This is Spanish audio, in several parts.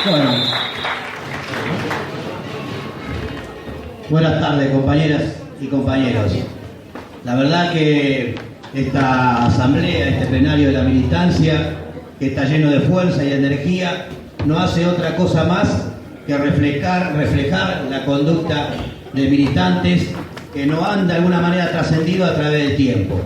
Bueno. Buenas tardes, compañeras y compañeros. La verdad que esta asamblea, este plenario de la militancia, que está lleno de fuerza y energía, no hace otra cosa más que reflejar la conducta de militantes que no han de alguna manera trascendido a través del tiempo.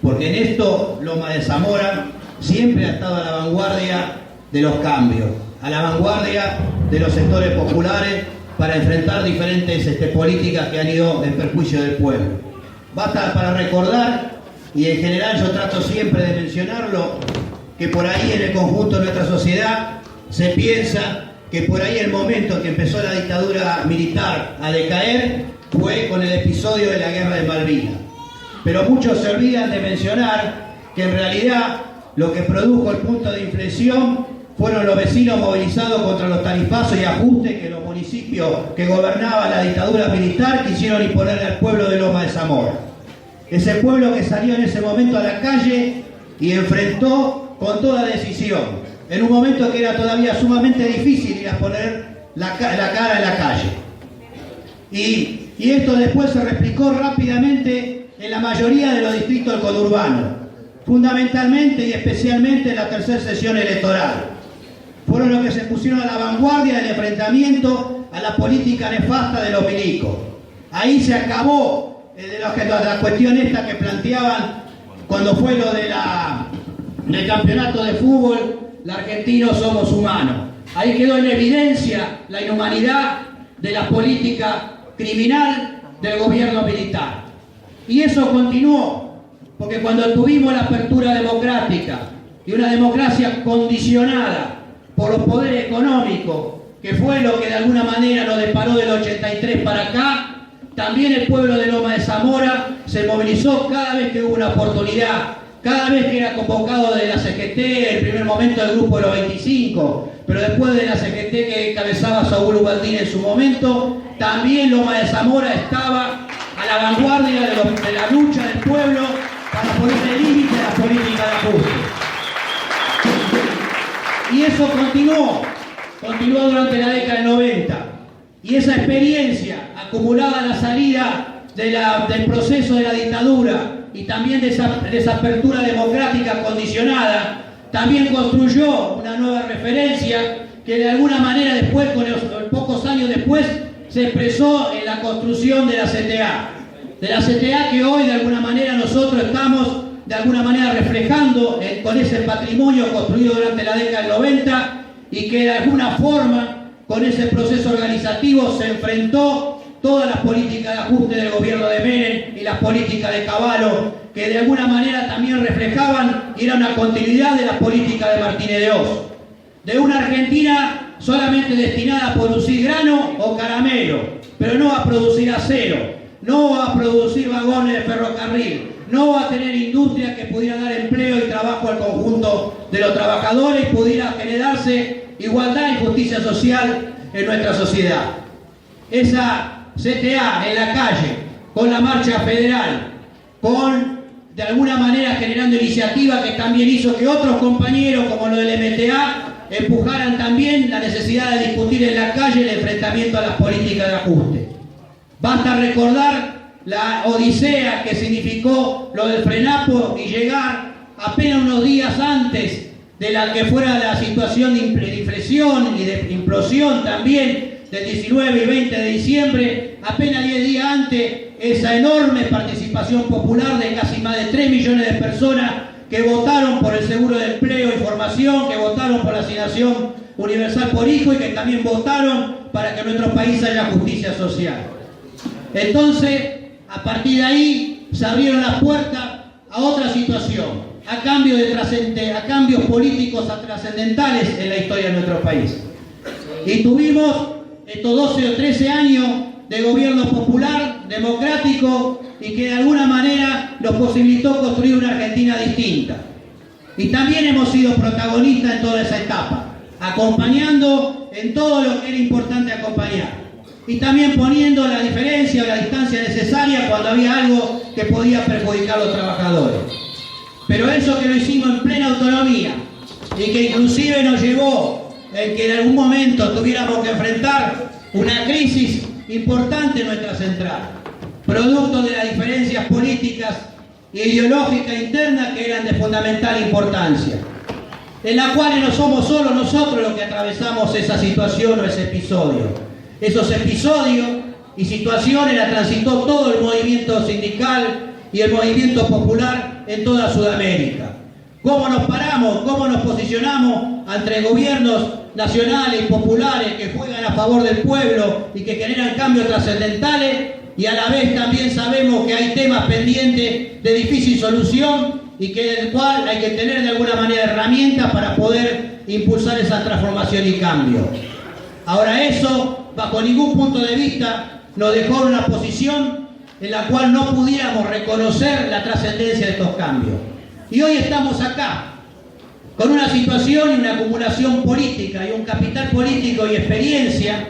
Porque en esto Loma de Zamora siempre ha estado a la vanguardia de los cambios, a la vanguardia de los sectores populares para enfrentar diferentes políticas que han ido en perjuicio del pueblo. Basta para recordar, y en general yo trato siempre de mencionarlo, que por ahí en el conjunto de nuestra sociedad se piensa que por ahí el momento en que empezó la dictadura militar a decaer fue con el episodio de la Guerra de Malvinas. Pero muchos se olvidan de mencionar que en realidad lo que produjo el punto de inflexión fueron los vecinos movilizados contra los tarifazos y ajustes que los municipios que gobernaban la dictadura militar quisieron imponerle al pueblo de Loma de Zamora. Ese pueblo que salió en ese momento a la calle y enfrentó con toda decisión, en un momento que era todavía sumamente difícil ir a poner la cara en la calle. Y esto después se replicó rápidamente en la mayoría de los distritos del conurbano, fundamentalmente y especialmente en la tercera sesión electoral. Fueron los que se pusieron a la vanguardia del enfrentamiento a la política nefasta de los milicos. Ahí se acabó la cuestión esta que planteaban cuando fue lo del campeonato de fútbol, los argentinos somos humanos. Ahí quedó en evidencia la inhumanidad de la política criminal del gobierno militar. Y eso continuó, porque cuando tuvimos la apertura democrática y una democracia condicionada por los poderes económicos, que fue lo que de alguna manera nos deparó del 83 para acá, también el pueblo de Loma de Zamora se movilizó cada vez que hubo una oportunidad, cada vez que era convocado de la CGT, en el primer momento del grupo de los 25, pero después de la CGT que encabezaba Saúl Ubaldín en su momento, también Loma de Zamora estaba a la vanguardia de la lucha del pueblo para ponerle límite a la política de ajuste. Y eso continuó durante la década del 90. Y esa experiencia acumulada a la salida del proceso de la dictadura y también de esa apertura democrática condicionada, también construyó una nueva referencia que de alguna manera después, pocos años después, se expresó en la construcción de la CTA. De la CTA que hoy de alguna manera nosotros estamos de alguna manera reflejando con ese patrimonio construido durante la década del 90 y que de alguna forma con ese proceso organizativo se enfrentó todas las políticas de ajuste del gobierno de Menem y las políticas de Cavallo, que de alguna manera también reflejaban y era una continuidad de las políticas de Martínez de Oz. De una Argentina solamente destinada a producir grano o caramelo, pero no a producir acero, no a producir vagones de ferrocarril, no a tener industria que pudiera dar empleo y trabajo al conjunto de los trabajadores y pudiera generarse igualdad y justicia social en nuestra sociedad. Esa CTA en la calle, con la marcha federal, con de alguna manera generando iniciativa que también hizo que otros compañeros como lo del MTA empujaran también la necesidad de discutir en la calle el enfrentamiento a las políticas de ajuste. Basta recordar la odisea que significó lo del Frenapo y llegar apenas unos días antes de la que fuera la situación de inflexión y de implosión también del 19 y 20 de diciembre, apenas 10 días antes, esa enorme participación popular de casi más de 3 millones de personas que votaron por el seguro de empleo y formación, que votaron por la asignación universal por hijo y que también votaron para que en nuestro país haya justicia social. Entonces, a partir de ahí, se abrieron las puertas a otra situación, a cambios políticos trascendentales en la historia de nuestro país. Y tuvimos estos 12 o 13 años de gobierno popular, democrático, y que de alguna manera nos posibilitó construir una Argentina distinta. Y también hemos sido protagonistas en toda esa etapa, acompañando en todo lo que era importante acompañar. Y también poniendo la diferencia o la distancia necesaria cuando había algo que podía perjudicar a los trabajadores. Pero eso que lo hicimos en plena autonomía y que inclusive nos llevó en que en algún momento tuviéramos que enfrentar una crisis importante en nuestra central, producto de las diferencias políticas e ideológicas internas que eran de fundamental importancia, en la cual no somos solo nosotros los que atravesamos esa situación o ese episodio. Esos episodios y situaciones la transitó todo el movimiento sindical y el movimiento popular en toda Sudamérica. ¿Cómo nos paramos, cómo nos posicionamos ante gobiernos nacionales y populares que juegan a favor del pueblo y que generan cambios trascendentales? Y a la vez también sabemos que hay temas pendientes de difícil solución y que del cual hay que tener de alguna manera herramientas para poder impulsar esa transformación y cambio. Ahora eso, bajo ningún punto de vista, nos dejó en una posición en la cual no pudiéramos reconocer la trascendencia de estos cambios. Y hoy estamos acá, con una situación y una acumulación política y un capital político y experiencia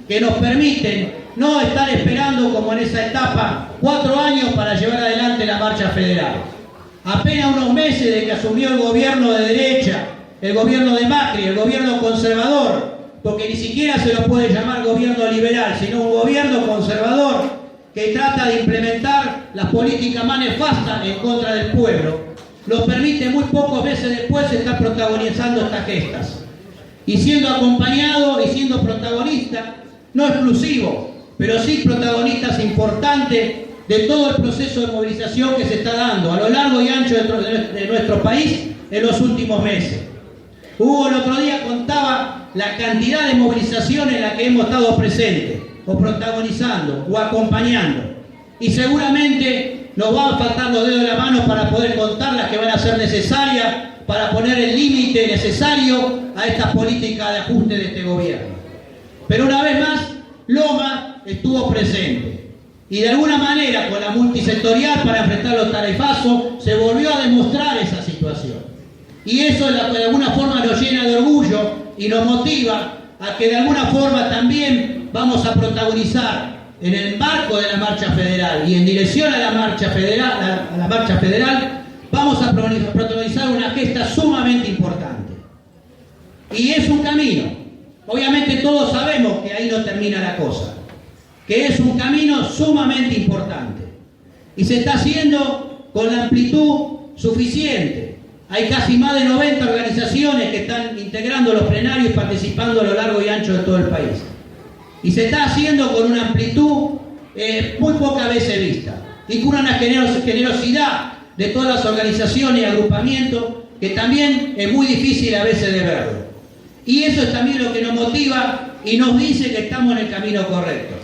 que nos permiten no estar esperando como en esa etapa 4 años para llevar adelante la marcha federal. Apenas unos meses de que asumió el gobierno de derecha, el gobierno de Macri, el gobierno conservador, porque ni siquiera se lo puede llamar gobierno liberal, sino un gobierno conservador que trata de implementar las políticas más nefastas en contra del pueblo, nos permite muy pocos meses después estar protagonizando estas gestas y siendo acompañado y siendo protagonista, no exclusivo, pero sí protagonistas importantes de todo el proceso de movilización que se está dando a lo largo y ancho de nuestro país en los últimos meses. Hugo el otro día contaba la cantidad de movilizaciones en las que hemos estado presentes, o protagonizando, o acompañando. Y seguramente nos va a faltar los dedos de la mano para poder contar las que van a ser necesarias para poner el límite necesario a esta política de ajuste de este gobierno. Pero una vez más, Loma estuvo presente. Y de alguna manera, con la multisectorial para enfrentar los tarifazos, se volvió a demostrar esa situación. Y eso de alguna forma nos llena de orgullo y nos motiva a que de alguna forma también vamos a protagonizar en el marco de la marcha federal y en dirección a la marcha federal, vamos a protagonizar una gesta sumamente importante. Y es un camino. Obviamente todos sabemos que ahí no termina la cosa, que es un camino sumamente importante. Y se está haciendo con la amplitud suficiente. Hay casi más de 90 organizaciones que están integrando los plenarios y participando a lo largo y ancho de todo el país. Y se está haciendo con una amplitud muy pocas veces vista. Y con una generosidad de todas las organizaciones y agrupamientos que también es muy difícil a veces de verlo. Y eso es también lo que nos motiva y nos dice que estamos en el camino correcto.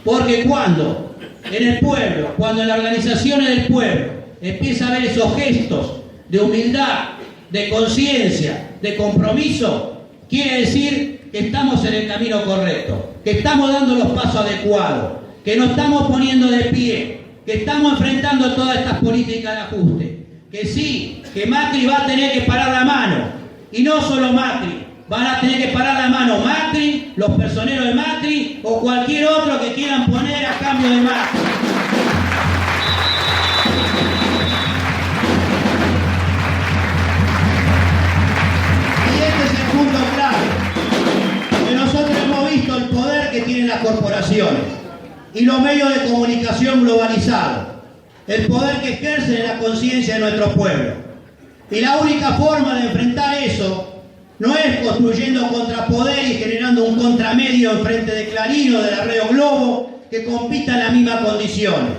Porque cuando en el pueblo, cuando en las organizaciones del pueblo empieza a ver esos gestos de humildad, de conciencia, de compromiso, quiere decir que estamos en el camino correcto, que estamos dando los pasos adecuados, que nos estamos poniendo de pie, que estamos enfrentando todas estas políticas de ajuste, que sí, que Macri va a tener que parar la mano, y no solo Macri, van a tener que parar la mano Macri, los personeros de Macri o cualquier otro que quieran poner a cambio de Macri. Punto clave, que nosotros hemos visto el poder que tienen las corporaciones y los medios de comunicación globalizados, el poder que ejercen en la conciencia de nuestro pueblo. Y la única forma de enfrentar eso no es construyendo contrapoder y generando un contramedio en frente de Clarín o de la Red Globo que compita en las mismas condiciones.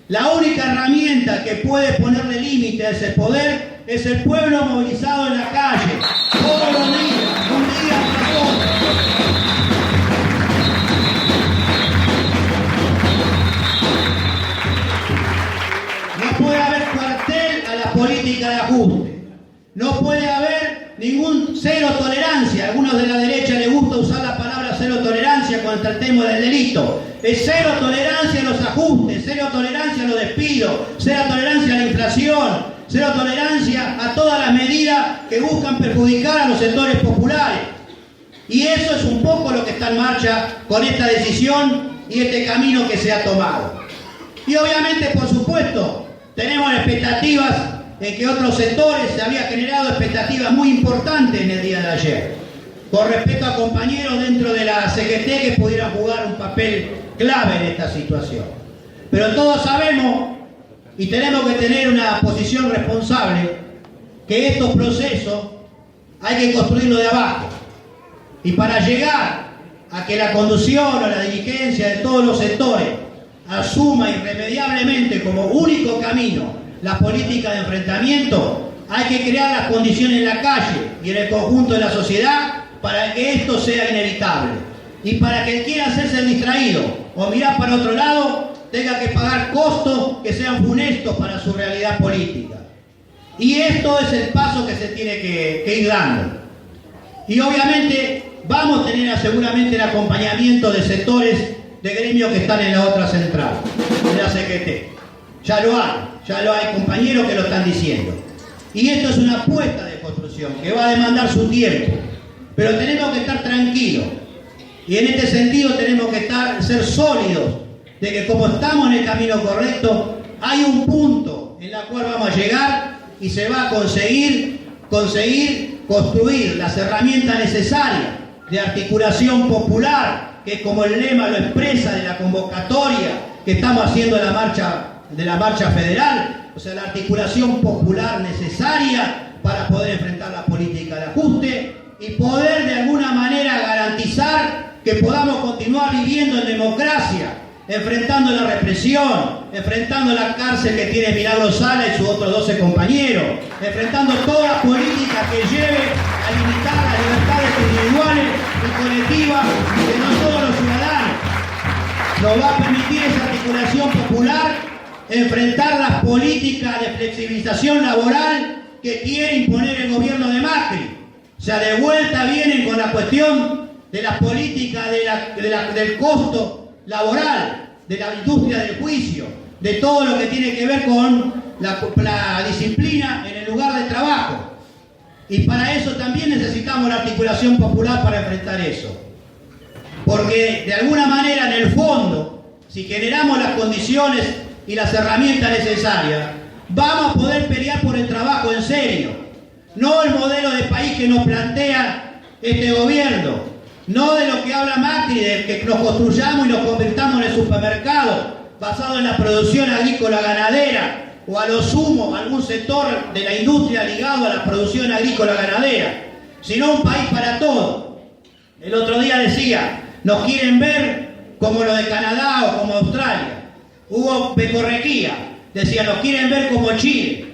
La única herramienta que puede ponerle límite a ese poder es el pueblo movilizado en la calle, todos los días, un día tras otro. No puede haber cuartel a la política de ajuste. No puede haber ningún cero tolerancia. A algunos de la derecha les gusta usar la palabra cero tolerancia cuando tratemos del delito. Es cero tolerancia a los ajustes, cero tolerancia a los despidos, cero tolerancia a la inflación, cero tolerancia a todas las medidas que buscan perjudicar a los sectores populares. Y eso es un poco lo que está en marcha con esta decisión y este camino que se ha tomado. Y obviamente, por supuesto, tenemos expectativas en que otros sectores se había generado expectativas muy importantes en el día de ayer. con respecto a compañeros dentro de la CGT que pudieran jugar un papel clave en esta situación. Pero todos sabemos, y tenemos que tener una posición responsable, que estos procesos hay que construirlo de abajo. Y para llegar a que la conducción o la dirigencia de todos los sectores asuma irremediablemente como único camino la política de enfrentamiento, hay que crear las condiciones en la calle y en el conjunto de la sociedad para que esto sea inevitable. Y para que el quiera hacerse distraído o mirar para otro lado, tenga que pagar costos que sean funestos para su realidad política. Y esto es el paso que se tiene que ir dando. Y obviamente vamos a tener seguramente el acompañamiento de sectores de gremios que están en la otra central, de la CGT. Ya lo hay compañeros que lo están diciendo. Y esto es una apuesta de construcción que va a demandar su tiempo. Pero tenemos que estar tranquilos. Y en este sentido tenemos que ser sólidos de que como estamos en el camino correcto, hay un punto en el cual vamos a llegar y se va a conseguir construir las herramientas necesarias de articulación popular, que es como el lema lo expresa de la convocatoria que estamos haciendo de la marcha federal, o sea, la articulación popular necesaria para poder enfrentar la política de ajuste y poder de alguna manera garantizar que podamos continuar viviendo en democracia, enfrentando la represión, enfrentando la cárcel que tiene Milagro Sala y sus otros 12 compañeros, enfrentando toda política que lleve a limitar las libertades individuales y colectivas de no todos los ciudadanos. Nos va a permitir esa articulación popular enfrentar las políticas de flexibilización laboral que quiere imponer el gobierno de Macri. O sea, de vuelta vienen con la cuestión de las políticas del costo laboral, de la industria del juicio, de todo lo que tiene que ver con la disciplina en el lugar de trabajo. Y para eso también necesitamos la articulación popular para enfrentar eso. Porque de alguna manera, en el fondo, si generamos las condiciones y las herramientas necesarias, vamos a poder pelear por el trabajo en serio. No el modelo de país que nos plantea este gobierno, no de lo que habla Macri, de que nos construyamos y nos convirtamos en el supermercado basado en la producción agrícola ganadera o a lo sumo algún sector de la industria ligado a la producción agrícola ganadera, sino un país para todos. El otro día decía, nos quieren ver como lo de Canadá o como Australia. Hugo Pecorrequía decía, nos quieren ver como Chile.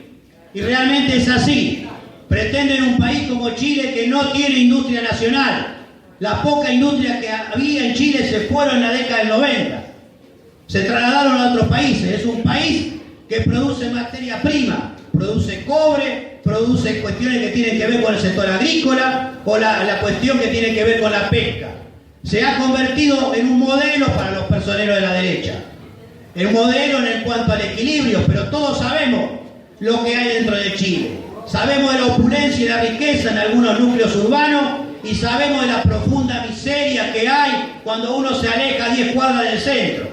Y realmente es así. Pretenden un país como Chile que no tiene industria nacional. La poca industria que había en Chile se fueron en la década del 90. Se trasladaron a otros países. Es un país que produce materia prima, produce cobre, produce cuestiones que tienen que ver con el sector agrícola o la cuestión que tiene que ver con la pesca. Se ha convertido en un modelo para los personeros de la derecha. El modelo en cuanto al equilibrio, pero todos sabemos lo que hay dentro de Chile. Sabemos de la opulencia y la riqueza en algunos núcleos urbanos y sabemos de la profunda miseria que hay cuando uno se aleja 10 cuadras del centro.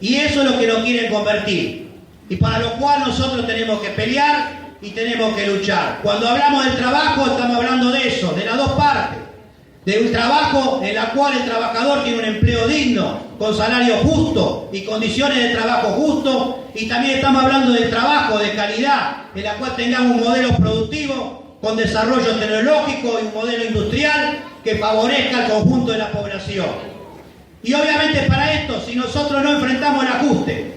Y eso es lo que nos quieren convertir. Y para lo cual nosotros tenemos que pelear y tenemos que luchar. Cuando hablamos del trabajo, estamos hablando de eso, de las dos partes. De un trabajo en la cual el trabajador tiene un empleo digno, con salario justo y condiciones de trabajo justo, y también estamos hablando del trabajo de calidad, en la cual tengamos un modelo productivo con desarrollo tecnológico y un modelo industrial que favorezca al conjunto de la población. Y obviamente para esto, si nosotros no enfrentamos el ajuste,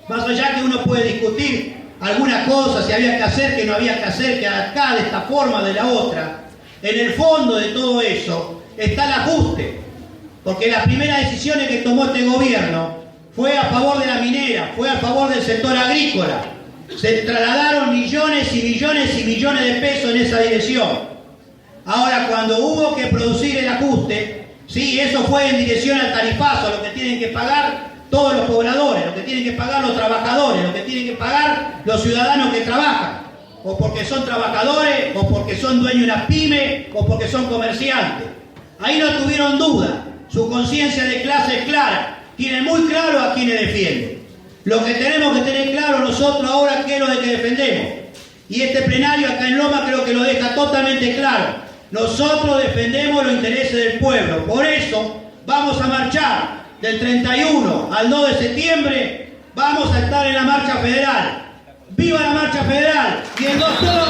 más allá que uno puede discutir algunas cosas, si había que hacer, que no había que hacer, que acá de esta forma, de la otra, en el fondo de todo eso está el ajuste, porque las primeras decisiones que tomó este gobierno fue a favor de la minera, fue a favor del sector agrícola. Se trasladaron millones y millones y millones de pesos en esa dirección. Ahora, cuando hubo que producir el ajuste, sí, eso fue en dirección al tarifazo, lo que tienen que pagar todos los pobladores, lo que tienen que pagar los trabajadores, lo que tienen que pagar los ciudadanos que trabajan, o porque son trabajadores, o porque son dueños de una pyme, o porque son comerciantes. Ahí no tuvieron duda, su conciencia de clase es clara, tienen muy claro a quiénes defienden. Lo que tenemos que tener claro nosotros ahora qué es lo de que defendemos. Y este plenario acá en Loma creo que lo deja totalmente claro. Nosotros defendemos los intereses del pueblo. Por eso vamos a marchar del 31 al 2 de septiembre. Vamos a estar en la marcha federal. ¡Viva la marcha federal! Y el doctor